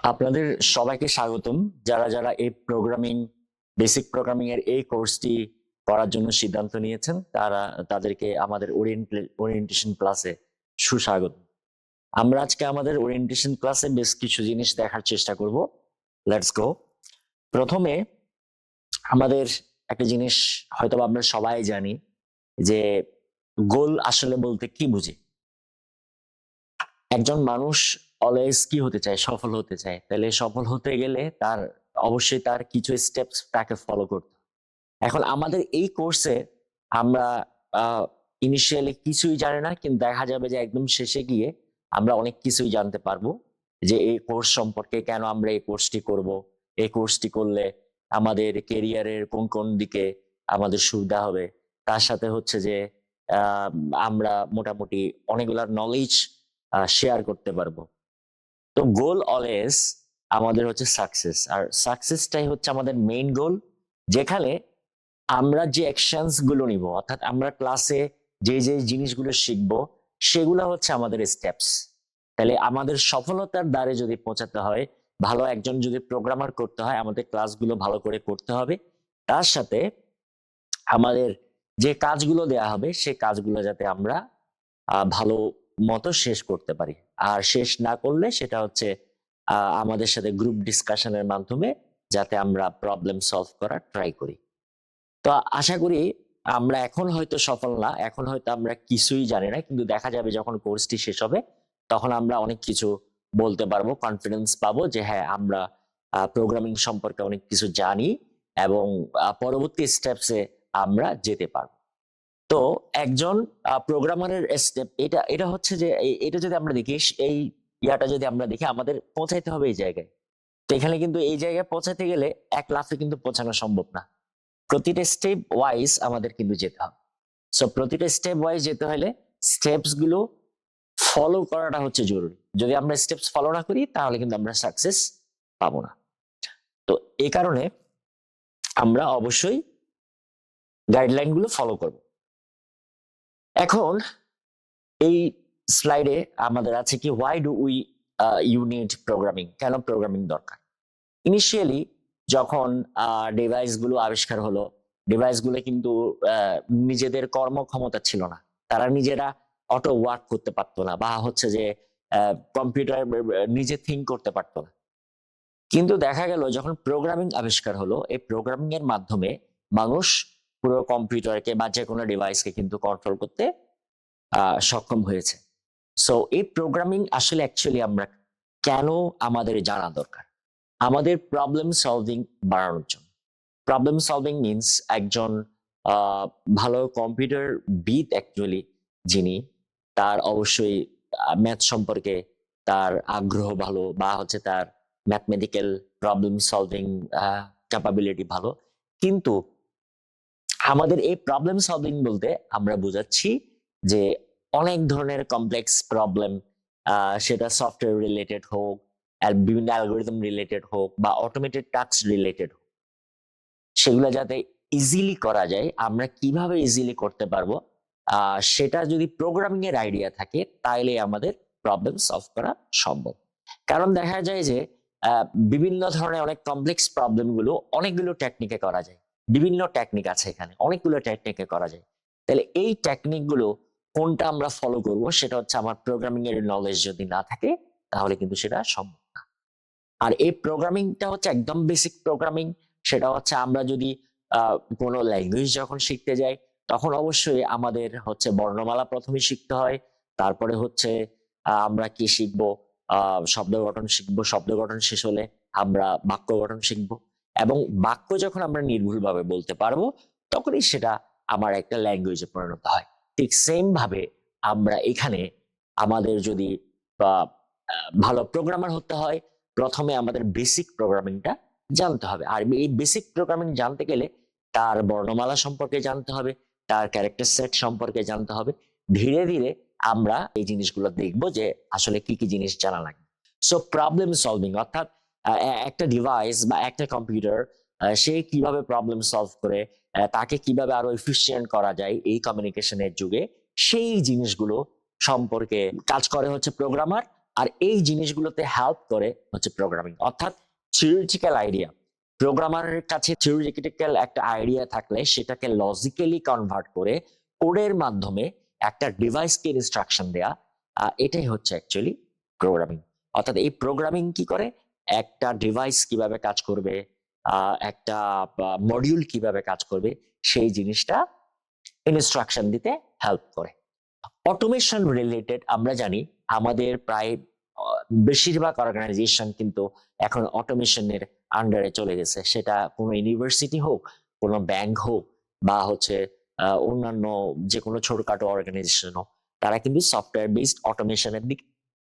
আপনাদের সবাইকে স্বাগতম। যারা যারা এই বেসিক প্রোগ্রামিং এর এই কোর্সটি করার জন্য সিদ্ধান্ত নিয়েছেন তাদেরকে আমাদের ওরিয়েন্টেশন ক্লাসে সুস্বাগত। আমরা আজকে আমাদের ওরিয়েন্টেশন ক্লাসে বেশ কিছু জিনিস দেখার চেষ্টা করব। Let's go. প্রথমে আমাদের একটা জিনিস হয়তো আমরা সবাই জানি যে গোল আসলে বলতে কি বুঝি। একজন মানুষ অলওয়েজ কি হতে চায়? সফল হতে চায়। তাহলে সফল হতে গেলে অবশ্যই তার কিছু স্টেপস তাকে ফলো করতে হয়। এখন আমাদের এই কোর্সে আমরা ইনিশিয়ালি কিছুই জানি না, কিন্তু দেখা যাবে যে একদম শেষে গিয়ে আমরা অনেক কিছুই জানতে পারবো। যে এই কোর্স সম্পর্কে, কেন আমরা এই কোর্সটি করব, এই কোর্সটি করলে আমাদের কেরিয়ারের কোন কোন দিকে আমাদের সুবিধা হবে। তার সাথে হচ্ছে যে আমরা মোটামুটি অনেকগুলা নলেজ শেয়ার করতে পারবো। তো গোল অলওয়েজ আমাদের হচ্ছে সাকসেস, আর সাকসেসটাই হচ্ছে আমাদের মেইন গোল। যেখানে আমরা যে অ্যাকশনস গুলো নিব, অর্থাৎ আমরা ক্লাসে যে যে জিনিসগুলো শিখবো, সেগুলো হচ্ছে আমাদের স্টেপস। তাহলে আমাদের সফলতার দ্বারে যদি পৌঁছাতে হয়, ভালো একজন যদি প্রোগ্রামার করতে হয়, আমাদের ক্লাসগুলো ভালো করে করতে হবে। তার সাথে আমাদের যে কাজগুলো দেয়া হবে, সেই কাজগুলো যাতে আমরা ভালো মতো শেষ করতে পারি। আর শেষ না করলে সেটা হচ্ছে আমাদের সাথে গ্রুপ ডিসকাশনের মাধ্যমে যাতে আমরা প্রবলেম সলভ করার ট্রাই করি। তো আশা করি আমরা এখন হয়তো সফল না, এখন হয়তো আমরা কিছুই জানি না, কিন্তু দেখা যাবে যখন কোর্সটি শেষ হবে তখন আমরা অনেক কিছু বলতে পারবো, কনফিডেন্স পাবো যে হ্যাঁ, আমরা প্রোগ্রামিং সম্পর্কে অনেক কিছু জানি এবং পরবর্তী স্টেপসে আমরা যেতে পারবো। তো একজন প্রোগ্রামারের স্টেপ এটা এটা হচ্ছে যে এটা যদি আমরা দেখি, এই ইয়াটা যদি আমরা দেখি, আমাদের পৌঁছাইতে হবে এই জায়গায়। তো এখানে কিন্তু এই জায়গায় পৌঁছাতে গেলে এক লাফে কিন্তু পৌঁছানো সম্ভব না। প্রতিটা স্টেপ ওয়াইজ আমাদের কিন্তু যেতে হবে। সো প্রতিটা স্টেপ ওয়াইজ যেতে হলে স্টেপস গুলো ফলো করাটা হচ্ছে জরুরি। যদি আমরা স্টেপস ফলো না করি তাহলে কিন্তু আমরা সাকসেস পাবো না। তো এই কারণে আমরা অবশ্যই গাইডলাইন গুলো ফলো করব। এখন এই স্লাইডে আমাদের আছে কি, why do we you need programming, কেন প্রোগ্রামিং দরকার। ইনিশিয়ালি যখন ডিভাইস গুলো আবিষ্কার হলো, ডিভাইস গুলো কিন্তু নিজেদের কর্মক্ষমতা ছিল না, তারা নিজেরা অটো ওয়ার্ক করতে পারতো না, বা হচ্ছে যে কম্পিউটার নিজে থিঙ্ক করতে পারতো না। কিন্তু দেখা গেল যখন প্রোগ্রামিং আবিষ্কার হলো, এই প্রোগ্রামিং এর মাধ্যমে মানুষ পুরো কম্পিউটারকে বা যে কোনো ডিভাইসকে কিন্তু কন্ট্রোল করতে সক্ষম হয়েছে। সো এই প্রোগ্রামিং আসলে অ্যাকচুয়ালি আমরা কেন আমাদের জানা দরকার, আমাদের প্রবলেম সলভিং বাড়ানোর জন্য। প্রবলেম সলভিং মিনস একজন ভালো কম্পিউটার বিদ অ্যাকচুয়ালি যিনি, তার অবশ্যই ম্যাথ সম্পর্কে তার আগ্রহ ভালো, বা হচ্ছে তার ম্যাথমেটিক্যাল প্রবলেম সলভিং ক্যাপাবিলিটি ভালো। কিন্তু আমাদের এই প্রবলেম সলভিং বলতে আমরা বোঝাচ্ছি যে অনেক ধরনের কমপ্লেক্স প্রবলেম, সেটা সফটওয়্যার রিলেটেড হোক, বিভিন্ন অ্যালগোরিদম রিলেটেড হোক, বা অটোমেটেড টাস্ক রিলেটেড হোক, সেগুলো যাতে ইজিলি করা যায়, আমরা কিভাবে ইজিলি করতে পারবো, সেটা যদি প্রোগ্রামিং এর আইডিয়া থাকে তাইলে আমাদের প্রবলেম সলভ করা সম্ভব। কারণ দেখা যায় যে বিভিন্ন ধরনের অনেক কমপ্লেক্স প্রবলেম গুলো অনেকগুলো টেকনিকে করা যায়। বিভিন্ন টেকনিক আছে, এখানে অনেকগুলো টেকনিকে করা যায়। তাহলে এই টেকনিক গুলো কোনটা আমরা ফলো করব, সেটা হচ্ছে আমার প্রোগ্রামিং এর নলেজ যদি না থাকে তাহলে কিন্তু সেটা সম্ভব না। আর এই প্রোগ্রামিংটা হচ্ছে একদম বেসিক প্রোগ্রামিং। সেটা হচ্ছে আমরা যদি কোনো ল্যাঙ্গুয়েজ যখন শিখতে যাই, তখন অবশ্যই আমাদের হচ্ছে বর্ণমালা প্রথমে শিখতে হয়। তারপরে হচ্ছে আমরা কি শিখবো, শব্দ গঠন শিখবো। শব্দ গঠন শেষ হলে আমরা বাক্য গঠন শিখবো, এবং বাক্য যখন আমরা নির্ভুলভাবে বলতে পারবো, তখনই সেটা আমার একটা ল্যাঙ্গুয়েজে পরিণত হয়। ঠিক সেম ভাবে আমরা এখানে আমাদের যদি ভালো প্রোগ্রামার হতে হয়, প্রথমে আমাদের বেসিক প্রোগ্রামিংটা জানতে হবে। আর এই বেসিক প্রোগ্রামিং জানতে গেলে তার বর্ণমালা সম্পর্কে জানতে হবে, তার ক্যারেক্টার সেট সম্পর্কে জানতে হবে। ধীরে ধীরে আমরা এই জিনিসগুলো দেখবো যে আসলে কি কি জিনিস জানা লাগবে। সো প্রবলেম সলভিং অর্থাৎ একটা ডিভাইস বা একটা কম্পিউটার, সে কিভাবে প্রবলেম সলভ করে, তাকে কিভাবে আরো এফিসিয়েন্ট করা যায় এই কমিউনিকেশনের যুগে, সেই জিনিসগুলো সম্পর্কে কাজ করে হচ্ছে প্রোগ্রামার। আর এই জিনিসগুলোতে হেল্প করে হচ্ছে প্রোগ্রামিং, অর্থাৎ থিওরিটিক্যাল আইডিয়া। প্রোগ্রামারের কাছে থিওরিটিক্যাল একটা আইডিয়া থাকলে সেটাকে লজিক্যালি কনভার্ট করে কোডের মাধ্যমে একটা ডিভাইসকে ইনস্ট্রাকশন দেয়া, এটাই হচ্ছে অ্যাকচুয়ালি প্রোগ্রামিং। অর্থাৎ এই প্রোগ্রামিং কি করে, একটা ডিভাইস কিভাবে কাজ করবে, একটা মডিউল কিভাবে কাজ করবে, সেই জিনিসটা ইনস্ট্রাকশন দিতে হেল্প করে। অটোমেশন রিলেটেড আমরা জানি আমাদের প্রায় বেশিরভাগ অর্গানাইজেশন কিন্তু এখন অটোমেশনের আন্ডারে চলে গেছে, সেটা কোনো ইউনিভার্সিটি হোক, কোনো ব্যাংক হোক, বা হচ্ছে অন্যান্য যে কোনো ছোটখাটো অর্গানাইজেশন হোক, তারা কিন্তু সফটওয়্যার বেসড অটোমেশনের দিকে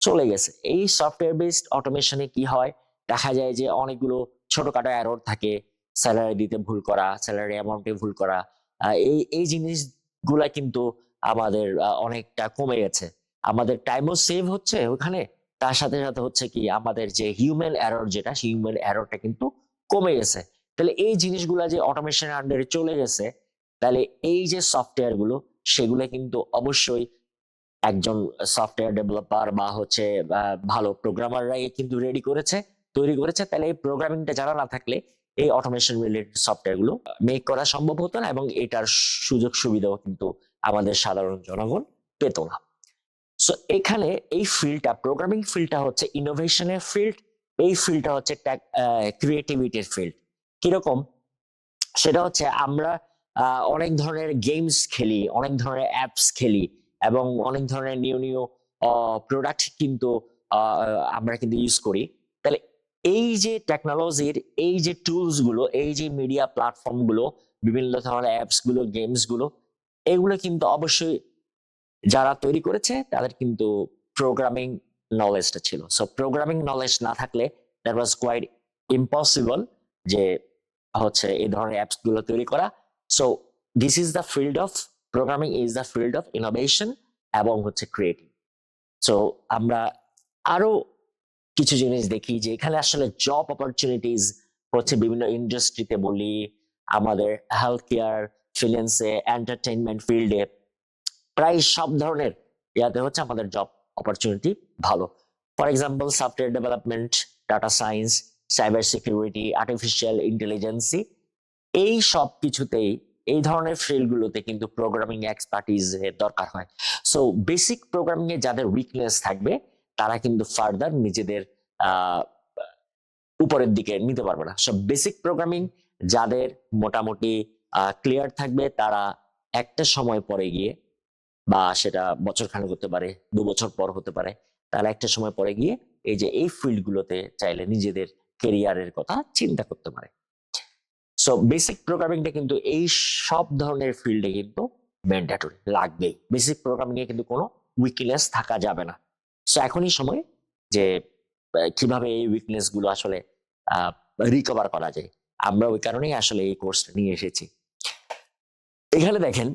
চলে গেছে। এই সফটওয়্যার বেসড অটোমেশনে কি হয়, দেখা যায় যে অনেকগুলো ছোটখাটো এরর থাকে, স্যালারি দিতে ভুল করা, স্যালারি অ্যামাউন্টে ভুল করা, এই এই জিনিসগুলা কিন্তু আমাদের অনেকটা কমে গেছে। আমাদের টাইমও সেভ হচ্ছে ওখানে, তার সাথে সাথে হচ্ছে কি আমাদের যে হিউম্যান এরর, যেটা হিউম্যান এররটা কিন্তু কমে গেছে। তাহলে এই জিনিসগুলা যে অটোমেশনের আন্ডারে চলে গেছে, তাহলে এই যে সফটওয়্যার গুলো, সেগুলো কিন্তু অবশ্যই একজন সফটওয়্যার ডেভেলপার বা হচ্ছে ভালো প্রোগ্রামাররাই কিন্তু তৈরি করেছে। তাহলে এই প্রোগ্রামিংটা জানা না থাকলে এই অটোমেশন রিলেটেড সফটওয়্যার গুলো মেক করা সম্ভব হতো না, এবং এটার সুযোগ সুবিধাও কিন্তু আমাদের সাধারণ জনগণ পেত না। সো এখানে এই ফিল্ডটা, প্রোগ্রামিং ফিল্ডটা হচ্ছে ইনোভেশনের ফিল্ড, এই ফিল্ডটা হচ্ছে ক্রিয়েটিভিটির ফিল্ড। কিরকম, সেটা হচ্ছে আমরা অনেক ধরনের গেমস খেলি, অনেক ধরনের অ্যাপস খেলি, এবং অনেক ধরনের নিউ নিউ প্রোডাক্ট কিন্তু আমরা কিন্তু ইউজ করি। তাহলে এই যে টেকনোলজির এই যে টুলস গুলো, এই যে মিডিয়া প্ল্যাটফর্ম গুলো, বিভিন্ন ধরনের অ্যাপস গুলো, গেমস গুলো, এগুলো কিন্তু অবশ্যই যারা তৈরি করেছে তাদের কিন্তু প্রোগ্রামিং নলেজটা ছিল। সো প্রোগ্রামিং নলেজ না থাকলে দ্যাট ওয়াজ কোয়াইট ইম্পসিবল যে হচ্ছে এই ধরনের অ্যাপস গুলো তৈরি করা। So this is the field of programming, is the field of innovation এবং হচ্ছে ক্রিয়েটিভ। সো আমরা আরো কিছু জিনিস দেখি যে এখানে আসলে জব অপরচুনিটিজ হচ্ছে বিভিন্ন ইন্ডাস্ট্রিতে, বলি আমাদের হেলথ কেয়ার, ফিন্যান্সে, এন্টারটেইনমেন্ট ফিল্ডে, প্রায় সব ধরনের ইয়াতে হচ্ছে আমাদের জব অপরচুনিটি ভালো। For example software development, data science, cyber security, artificial ইন্টেলিজেন্সি, এই সব কিছুতেই এই ধরনের ফিল্ডগুলোতে কিন্তু প্রোগ্রামিং এক্সপার্টিজ এর দরকার হয়। সো বেসিক প্রোগ্রামিং এ যাদের উইকনেস থাকবে তারা কিন্তু ফার্দার নিজেদের আহ উপরের দিকে নিতে পারবে না। সব বেসিক প্রোগ্রামিং যাদের মোটামুটি ক্লিয়ার থাকবে, তারা একটা সময় পরে গিয়ে, বা সেটা বছর খানেক হতে পারে, 2 বছর পর হতে পারে, তারা একটা সময় পরে গিয়ে এই যে এই ফিল্ড গুলোতে চাইলে নিজেদের কেরিয়ারের কথা চিন্তা করতে পারে। সো বেসিক প্রোগ্রামিংটা কিন্তু এই সব ধরনের ফিল্ডে কিন্তু ম্যান্ডেটরি লাগবেই। বেসিক প্রোগ্রামিং এ কিন্তু কোনো উইকনেস থাকা যাবে না। সো এখনই সময় যে কিভাবে এই উইকনেস গুলো আসলে রিকভার করা যায়। আমরা ওই কারণেই আসলে এই কোর্সটা নিয়ে এসেছি। এখানে দেখেন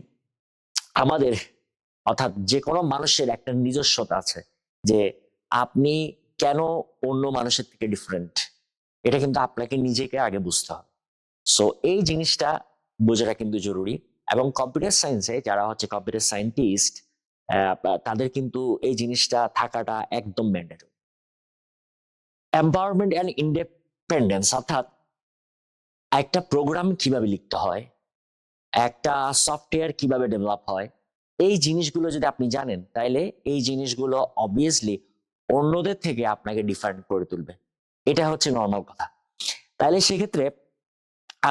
আমাদের, অর্থাৎ যে কোনো মানুষের একটা নিজস্বতা আছে, যে আপনি কেন অন্য মানুষের থেকে ডিফারেন্ট, এটা কিন্তু আপনাকে নিজেকে আগে বুঝতে হবে। সো এই জিনিসটা বোঝাটা কিন্তু জরুরি। এবং কম্পিউটার সায়েন্সে যারা হচ্ছে কম্পিউটার সায়েন্টিস্ট, তাদের কিন্তু এই জিনিসটা থাকাটা একদম ম্যান্ডেটরি। এম্পাওয়ারমেন্ট অ্যান্ড ইন্ডিপেন্ডেন্স, অর্থাৎ একটা প্রোগ্রাম কিভাবে লিখতে হয়, একটা সফটওয়্যার কিভাবে ডেভেলপ হয়, এই জিনিসগুলো যদি আপনি জানেন, তাইলে এই জিনিসগুলো অবভিয়াসলি অন্যদের থেকে আপনাকে ডিফারেন্ট করে তুলবে। এটা হচ্ছে নর্মাল কথা। তাইলে সেক্ষেত্রে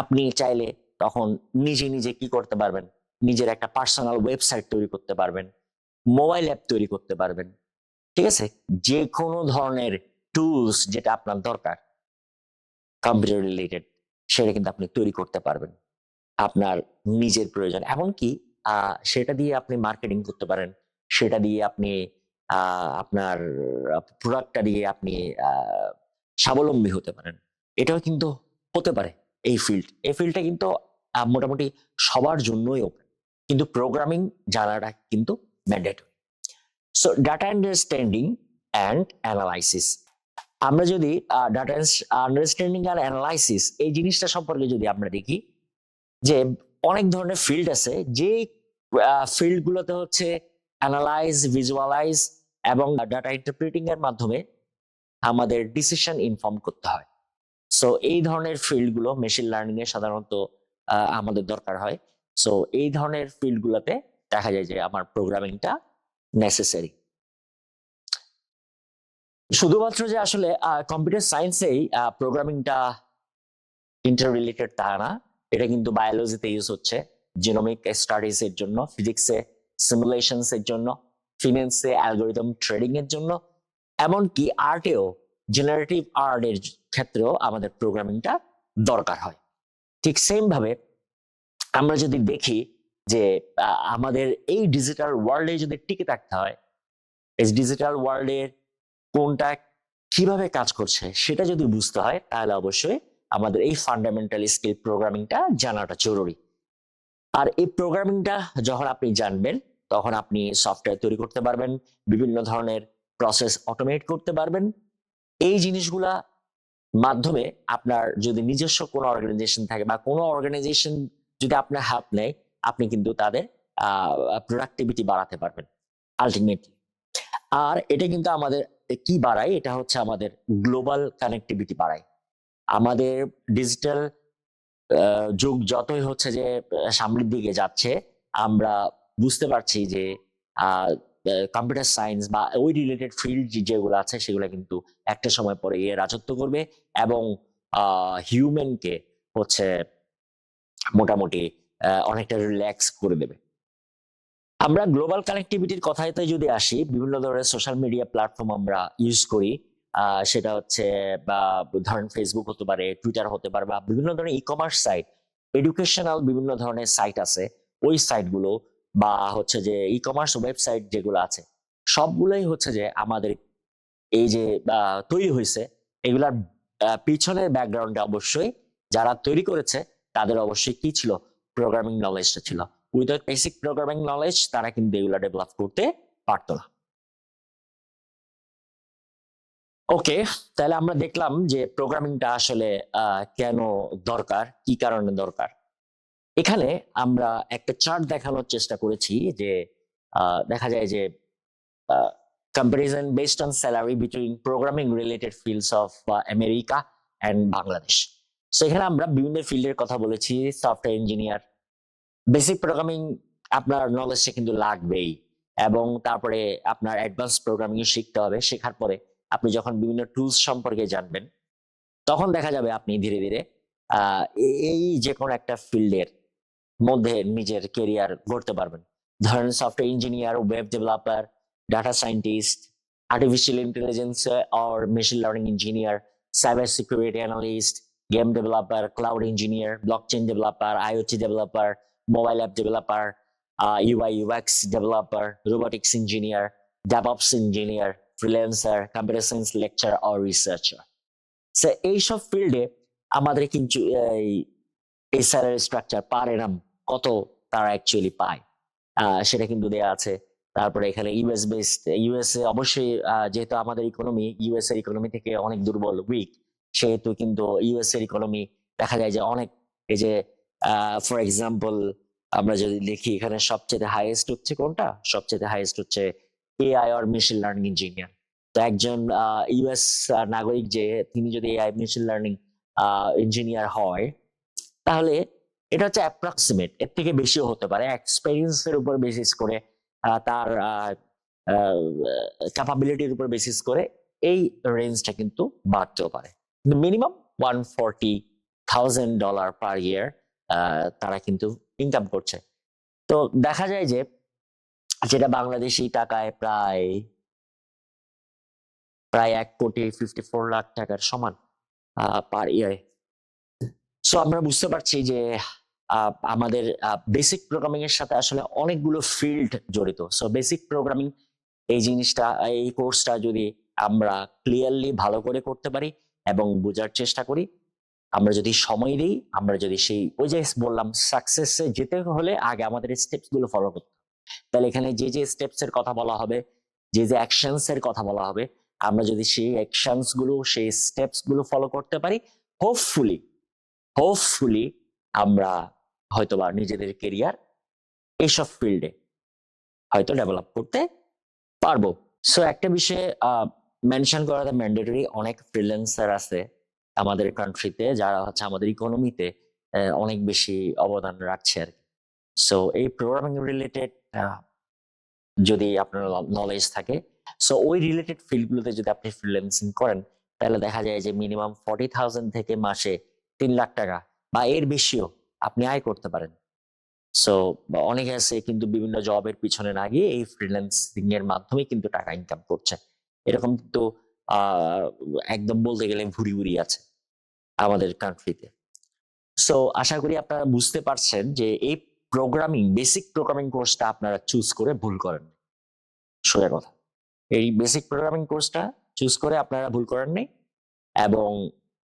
আপনি চাইলে তখন নিজে নিজে কি করতে পারবেন, নিজের একটা পার্সোনাল ওয়েবসাইট তৈরি করতে পারবেন, মোবাইল অ্যাপ তৈরি করতে পারবেন, ঠিক আছে? যে কোনো ধরনের টুলস যেটা আপনার দরকার কম্পিউটার রিলেটেড, সেটা কিন্তু আপনি তৈরি করতে পারবেন আপনার নিজের প্রয়োজন। এমনকি সেটা দিয়ে আপনি মার্কেটিং করতে পারেন, সেটা দিয়ে আপনি আপনার প্রোডাক্টটা দিয়ে আপনি স্বাবলম্বী হতে পারেন। এটাও কিন্তু হতে পারে। এই ফিল্ডটা কিন্তু মোটামুটি সবার জন্যই ওপেন, কিন্তু প্রোগ্রামিং জানাটা কিন্তু mandatory. So data understanding and analysis, আমরা যদি ডাটা আন্ডারস্ট্যান্ডিং আর অ্যানালাইসিস এই জিনিসটা সম্পর্কে যদি আমরা দেখি, যে অনেক ধরনের ফিল্ড আছে, যে ফিল্ড গুলোতে হচ্ছে অ্যানালাইজ, ভিজুয়ালাইজ এবং ডাটা ইন্টারপ্রিটিং এর মাধ্যমে আমাদের ডিসিশন ইনফর্ম করতে হয়। সো এই ধরনের ফিল্ডগুলো মেশিন লার্নিং এ সাধারণত আমাদের দরকার হয়। সো এই ধরনের ফিল্ডগুলোতে দেখা যায় যে আমার প্রোগ্রামিংটা নেসেসারি। শুধুমাত্র যে আসলে কম্পিউটার সায়েন্সেই প্রোগ্রামিংটা ইন্টার রিলেটেড তা না, এটা কিন্তু বায়োলজিতে ইউজ হচ্ছে, জিনোমিক স্টাডিজ এর জন্য, ফিজিক্সে সিমুলেশনস এর জন্য, ফিন্যান্সে অ্যালগোরিদম ট্রেডিং এর জন্য, এমনকি আর্টেও জেনারেটিভ আর্ট এর ক্ষেত্রেও আমাদের প্রোগ্রামিংটা দরকার হয়। ঠিক সেম ভাবে আমরা যদি দেখি যে আমাদের এই ডিজিটাল ওয়ার্ল্ডে যদি টিকে থাকতে হয়, এই ডিজিটাল ওয়ার্ল্ডের কোনটা কিভাবে কাজ করছে সেটা যদি বুঝতে হয়, তাহলে অবশ্যই আমাদের এই ফান্ডামেন্টাল স্কিল প্রোগ্রামিংটা জানাটা জরুরি। আর এই প্রোগ্রামিংটা যখন আপনি জানবেন, তখন আপনি সফটওয়্যার তৈরি করতে পারবেন, বিভিন্ন ধরনের প্রসেস অটোমেট করতে পারবেন। এই জিনিসগুলা মাধ্যমে আপনার যদি নিজস্ব কোনো অর্গানাইজেশন থাকে বা কোনো অর্গানাইজেশন যদি আপনার হেল্প নেয়, আপনি কিন্তু তাদের প্রোডাক্টিভিটি বাড়াতে পারবেন আলটিমেটলি। আর এটা কিন্তু আমাদের কি বাড়ায়, এটা হচ্ছে আমাদের গ্লোবাল কানেক্টিভিটি বাড়ায়। আমাদের ডিজিটাল যুগ যতই হচ্ছে যে সামনের দিকে যাচ্ছে, আমরা বুঝতে পারছি যে কম্পিউটার সায়েন্স বা ওই রিলেটেড ফিল্ড যেগুলো আছে সেগুলো কিন্তু একটা সময় পরে এ রাজত্ব করবে এবং হিউম্যানকে হচ্ছে মোটামুটি অনেকটা রিল্যাক্স করে দেবে। আমরা গ্লোবাল কানেক্টিভিটির কথাতে যদি আসি, বিভিন্ন ধরনের সোশ্যাল মিডিয়া প্ল্যাটফর্ম আমরা ইউজ করি। সেটা হচ্ছে বা ধরেন ফেসবুক হতে পারে, টুইটার হতে পারে, বা বিভিন্ন ধরনের ই কমার্স সাইট, এডুকেশনাল বিভিন্ন ধরনের সাইট আছে, ওই সাইটগুলো বা হচ্ছে যে ই কমার্স ওয়েবসাইট যেগুলো আছে, সবগুলোই হচ্ছে যে আমাদের এই যে তৈরি হয়েছে, এগুলার পিছনের ব্যাকগ্রাউন্ডে অবশ্যই যারা তৈরি করেছে তাদের অবশ্যই কি ছিল, প্রোগ্রামিং নলেজটা ছিল। উইদাউট বেসিক প্রোগ্রামিং নলেজ তারা কিন্তু এগুলা ডেভেলপ করতে পারতো না। ওকে, তাহলে আমরা দেখলাম যে প্রোগ্রামিংটা আসলে কেন দরকার, কি কারণে দরকার। এখানে আমরা একটা চার্ট দেখানোর চেষ্টা করেছি যে দেখা যায় যে comparison based on salary between programming related fields of America and Bangladesh. So এখানে আমরা বিভিন্ন ফিল্ডের কথা বলেছি, সফটওয়্যার ইঞ্জিনিয়ার, বেসিক প্রোগ্রামিং আপনার নলেজটা কিন্তু লাগবেই, এবং তারপরে আপনার অ্যাডভান্স প্রোগ্রামিং শিখতে হবে। শেখার পরে আপনি যখন বিভিন্ন টুলস সম্পর্কে জানবেন, তখন দেখা যাবে আপনি ধীরে ধীরে এই যে কোনো একটা ফিল্ডের মধ্যে নিজের কেরিয়ার গড়তে পারবেন। ধরেন software engineer, web developer, data scientist, artificial intelligence or machine learning engineer, cyber security analyst, game developer, cloud engineer, blockchain developer, IoT developer, mobile app developer, UI UX developer, robotics engineer, DevOps engineer, freelancer, computer science lecture or researcher. So এইসব ফিল্ডে আমাদের কিন্তু এই salary structure পার এনাম কত তারা actually পায় সেটা কিন্তু দেয়া আছে। তারপরে এখানে ইউএস বেসড, ইউএসএ অবশ্যই যেহেতু আমাদের ইকোনমি ইউএস এর ইকোনমি থেকে অনেক দুর্বল, উইক, সেহেতু কিন্তু ইউএস এর ইকোনমি দেখা যায় যে অনেক, এই যে ফর এক্সাম্পল আমরা যদি দেখি এখানে সবচেয়ে হাইয়েস্ট হচ্ছে কোনটা, সবচেয়ে হাইয়েস্ট হচ্ছে এআই আর মেশিন লার্নিং ইঞ্জিনিয়ার। তো একজন ইউএস নাগরিক যে তিনি যদি এআই মেশিন লার্নিং ইঞ্জিনিয়ার হয়, তাহলে এটা হচ্ছে অ্যাপ্রক্সিমেট, এর থেকে বেশিও হতে পারে, এক্সপেরিয়েন্সের উপর বেসিস করে, তার ক্যাপাবিলিটির উপর বেসিস করে এই রেঞ্জটা কিন্তু বাড়তেও পারে। কিন্তু মিনিমাম $140,000 পার ইয়ার তারা কিন্তু ইনকাম করছে। তো দেখা যায় যে যেটা বাংলাদেশি টাকায় প্রায় 1,54,00,000 টাকার সমান পার ইয়ারে। সো আমরা বুঝতে পারছি যে আমাদের বেসিক প্রোগ্রামিং এর সাথে আসলে অনেকগুলো ফিল্ড জড়িত। সো বেসিক প্রোগ্রামিং এই জিনিসটা, এই কোর্সটা যদি আমরা ক্লিয়ারলি ভালো করে করতে পারি এবং বোঝার চেষ্টা করি, আমরা যদি সময় দিই, আমরা যদি সেই ওই যে বললাম সাকসেসে যেতে হলে আগে আমাদের স্টেপস গুলো ফলো করতে, তাহলে এখানে যে যে স্টেপস এর কথা বলা হবে, যে যে অ্যাকশনস এর কথা বলা হবে, আমরা যদি সেই অ্যাকশনস গুলো, সেই স্টেপস গুলো ফলো করতে পারি, হোপফুলি হোপফুলি আমরা হয়তোবা নিজেদের কেরিয়ার এইসব ফিল্ডে হয়তো ডেভেলপ করতে পারবো। সো একটা বিষয়ে মেনশন করাটা ম্যান্ডেটরি, অনেক ফ্রিল্যান্সার আছে আমাদের কান্ট্রিতে যারা হচ্ছে আমাদের ইকোনমিতে অনেক বেশি অবদান রাখছে আর কি। সো এই প্রোগ্রামিং রিলেটেড যদি আপনার নলেজ থাকে, সো ওই রিলেটেড ফিল্ডগুলোতে যদি আপনি ফ্রিল্যান্সিং করেন, তাহলে দেখা যায় যে মিনিমাম 40,000 থেকে মাসে 3 লাখ টাকা বা এর বেশিও আপনি আয় করতে পারেন। সো অনেকে আছে কিন্তু বিভিন্ন জবের পিছনে না গিয়ে এই ফ্রিল্যান্সিং এর মাধ্যমে কিন্তু টাকা ইনকাম করছে। এরকম তো আহ একদম বলতে গেলে ভুরি ভুরি আছে আমাদের কান্ট্রিতে। সো আশা করি আপনারা বুঝতে পারছেন যে এই বেসিক প্রোগ্রামিং কোর্সটা আপনারা চুজ করে ভুল করেন। সোজা কথা, এই বেসিক প্রোগ্রামিং কোর্সটা চুজ করে আপনারা ভুল করেন নাই, এবং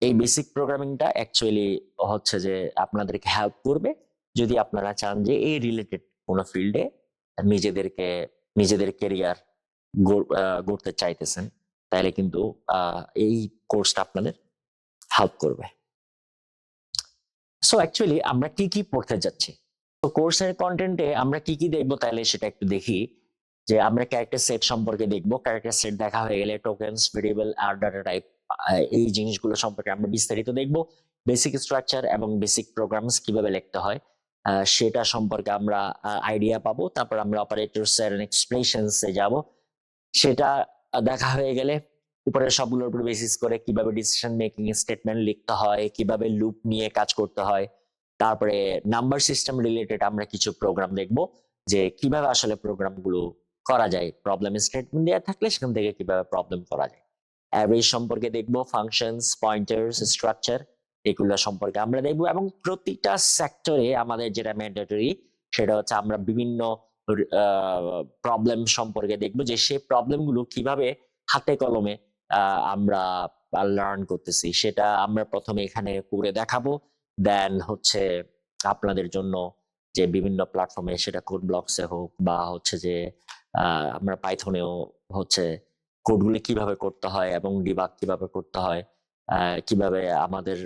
এই বেসিক প্রোগ্রামিংটা অ্যাকচুয়ালি হচ্ছে যে আপনাদেরকে হেল্প করবে যদি আপনারা চান যে এই রিলেটেড কোনো ফিল্ডে নিজেদেরকে নিজেদের কেরিয়ার গড়তে চাইতেছেন, তাহলে কিন্তু এই কোর্সটা আপনাদের হেল্প করবে। সো অ্যাকচুয়ালি আমরা কি কি পড়তে যাচ্ছি, তো কোর্সের কন্টেন্টে আমরা কি কি দেখবো তাহলে সেটা একটু দেখি। যে আমরা ক্যারেক্টার সেট সম্পর্কে দেখবো, ক্যারেক্টার সেট দেখা হয়ে গেলে টোকেনস, ভেরিয়েবল আর ডাটা টাইপ, এই জিনিসগুলো সম্পর্কে আমরা বিস্তারিত দেখবো। বেসিক স্ট্রাকচার এবং বেসিক প্রোগ্রামস কিভাবে লিখতে হয় সেটা সম্পর্কে আমরা আইডিয়া পাবো। তারপর আমরা অপারেটরস এন্ড এক্সপ্রেশনস এ যাব, সেটা দেখা হয়ে গেলে উপরের সবগুলোর উপর বেসিস করে কিভাবে ডিসিশন মেকিং স্টেটমেন্ট লিখতে হয়, কিভাবে লুপ নিয়ে কাজ করতে হয়। তারপরে নাম্বার সিস্টেম রিলেটেড আমরা কিছু প্রোগ্রাম দেখব, যে কিভাবে আসলে প্রোগ্রাম গুলো করা যায়, প্রবলেম স্টেটমেন্ট দেওয়া থাকলে সেখান থেকে কিভাবে প্রবলেম করা যায়। অ্যাভারেজ সম্পর্কে দেখব, ফাংশনস, পয়েন্টার্স, স্ট্রাকচার, এগুলো সম্পর্কে আমরা দেখব। এবং প্রতিটা সেক্টরে আমাদের যেটা ম্যান্ডেটরি সেটা হচ্ছে আমরা বিভিন্ন প্রবলেম সম্পর্কে দেখব, যে সেই প্রবলেমগুলো কিভাবে হাতে কলমে আমরা লার্ন করতেছি সেটা আমরা প্রথমে এখানে করে দেখাবো। দেন হচ্ছে আপনাদের জন্য যে বিভিন্ন প্ল্যাটফর্মে, সেটা কোড ব্লকসে হোক বা হচ্ছে যে আমরা পাইথনেও হচ্ছে কোডগুলি কিভাবে করতে হয় এবং ডিবাগ কিভাবে করতে হয়, কিভাবে আমাদের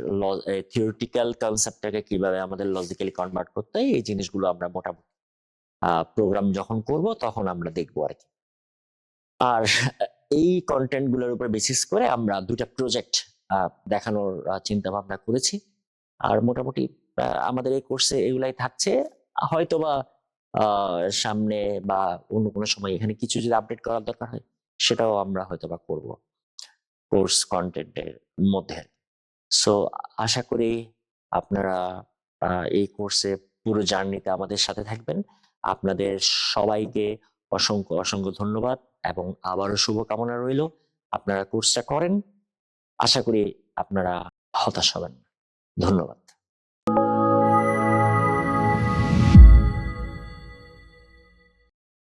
থিওরিটিক্যাল কনসেপ্টটাকে কিভাবে আমাদের লজিক্যালি কনভার্ট করতে হয়, এই জিনিসগুলো আমরা মোটামুটি প্রোগ্রাম যখন করব তখন আমরা দেখবো আর কি। আর এই কন্টেন্ট গুলোর উপর বেসিস করে আমরা দুটা প্রজেক্ট দেখানোর চিন্তা ভাবনা করেছি। আর মোটামুটি আমাদের এই কোর্সে এগুলাই থাকছে। হয়তোবা সামনে বা অন্য কোনো সময় এখানে কিছু যদি আপডেট করার দরকার হয় সেটাও আমরা হয়তোবা করব কোর্স কন্টেন্টের মধ্যে। সো আশা করি আপনারা এই কোর্সে পুরো জার্নিতে আমাদের সাথে থাকবেন। আপনাদের সবাইকে অসংখ্য অসংখ্য ধন্যবাদ এবং আবারও শুভকামনা রইল। আপনারা কোর্সটা করেন, আশা করি আপনারা হতাশ হবেন না। ধন্যবাদ।